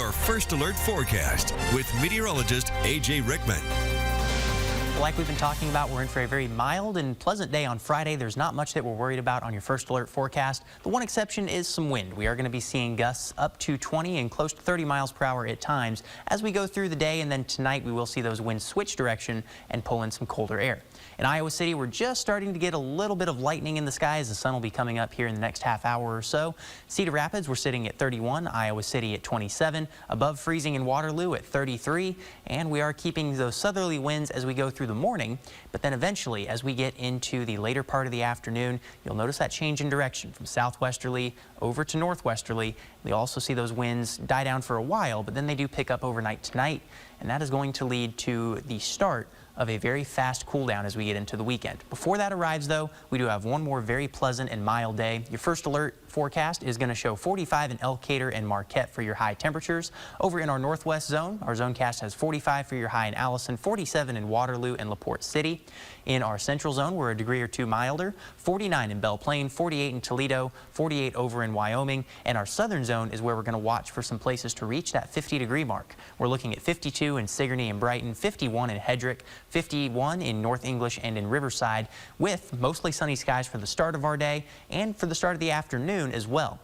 your first alert forecast with meteorologist AJ Rickman. Like we've been talking about, we're in for a very mild and pleasant day on Friday. There's not much that we're worried about on your first alert forecast. The one exception is some wind. We are going to be seeing gusts up to 20 and close to 30 miles per hour at times as we go through the day, and then tonight we will see those winds switch direction and pull in some colder air. In Iowa City, we're just starting to get a little bit of lightning in the sky as the sun will be coming up here in the next half hour or so. Cedar Rapids, we're sitting at 31, Iowa City at 27, above freezing in Waterloo at 33, and we are keeping those southerly winds as we go through the morning, but then eventually as we get into the later part of the afternoon, you'll notice that change in direction from southwesterly over to northwesterly. You'll also see those winds die down for a while, but then they do pick up overnight tonight, and that is going to lead to the start of a very fast cool down as we get into the weekend. Before that arrives, though, we do have one more very pleasant and mild day. Your first alert forecast is going to show 45 in Elkader and Marquette for your high temperatures. Over in our northwest zone, our zone cast has 45 for your high in Allison, 47 in Waterloo and LaPorte City. In our central zone, we're a degree or two milder, 49 in Belle Plaine, 48 in Toledo, 48 over in Wyoming, and our southern zone is where we're going to watch for some places to reach that 50-degree mark. We're looking at 52 in Sigourney and Brighton, 51 in Hedrick, 51 in North English and in Riverside, with mostly sunny skies for the start of our day and for the start of the afternoon as well.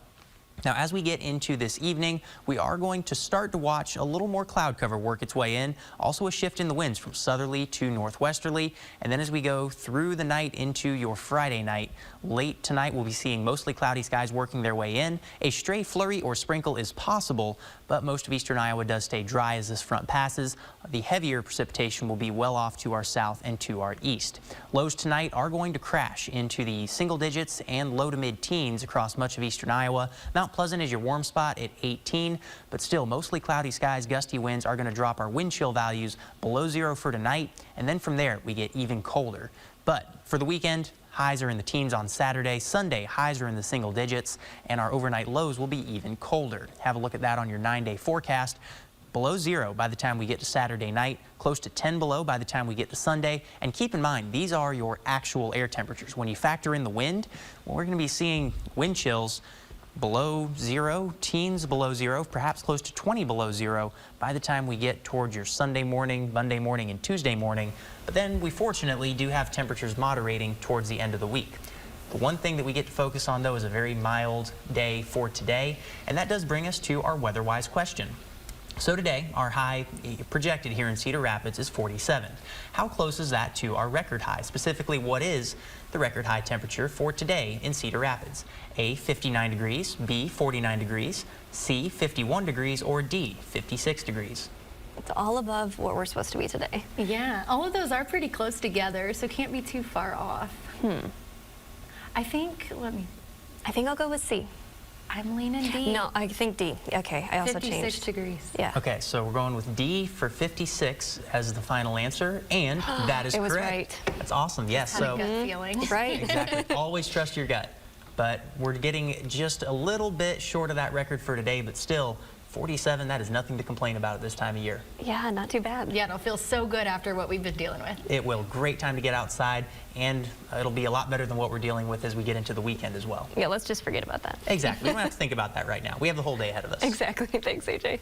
Now, as we get into this evening, we are going to start to watch a little more cloud cover work its way in. Also a shift in the winds from southerly to northwesterly. And then as we go through the night into your Friday night, late tonight we'll be seeing mostly cloudy skies working their way in. A stray flurry or sprinkle is possible, but most of eastern Iowa does stay dry as this front passes. The heavier precipitation will be well off to our south and to our east. Lows tonight are going to crash into the single digits and low to mid-teens across much of eastern Iowa. Mount Pleasant is your warm spot at 18, but still mostly cloudy skies, gusty winds are going to drop our wind chill values below 0 for tonight, and then from there we get even colder. But for the weekend, highs are in the teens on Saturday. Sunday, highs are in the single digits, and our overnight lows will be even colder. Have a look at that on your 9-day forecast. Below 0 by the time we get to Saturday night, close to 10 below by the time we get to Sunday. And keep in mind, these are your actual air temperatures. When you factor in the wind, well, we're going to be seeing wind chills below 0, teens below 0, perhaps close to 20 below 0 by the time we get towards your Sunday morning, Monday morning, and Tuesday morning. But then we fortunately do have temperatures moderating towards the end of the week. The one thing that we get to focus on, though, is a very mild day for today, and that does bring us to our weather-wise question. So today, our high projected here in Cedar Rapids is 47. How close is that to our record high? Specifically, what is the record high temperature for today in Cedar Rapids? A, 59 degrees, B, 49 degrees, C, 51 degrees, or D, 56 degrees? It's all above what we're supposed to be today. Yeah, all of those are pretty close together, so can't be too far off. I think I'll go with C. I'm leaning D. No, I think D. Okay, I also 56 changed. degrees. Yeah. Okay, so we're going with D for 56 as the final answer, and that is it was correct. right. That's awesome. Yes. So Gut feeling. Right? exactly. Always trust your gut. But we're getting just a little bit short of that record for today, but still 47, that is nothing to complain about at this time of year. Yeah, not too bad. Yeah, it'll feel so good after what we've been dealing with. It will. Great time to get outside, and it'll be a lot better than what we're dealing with as we get into the weekend as well. Yeah, let's just forget about that. Exactly. We don't have to think about that right now. We have the whole day ahead of us. Exactly. Thanks, AJ.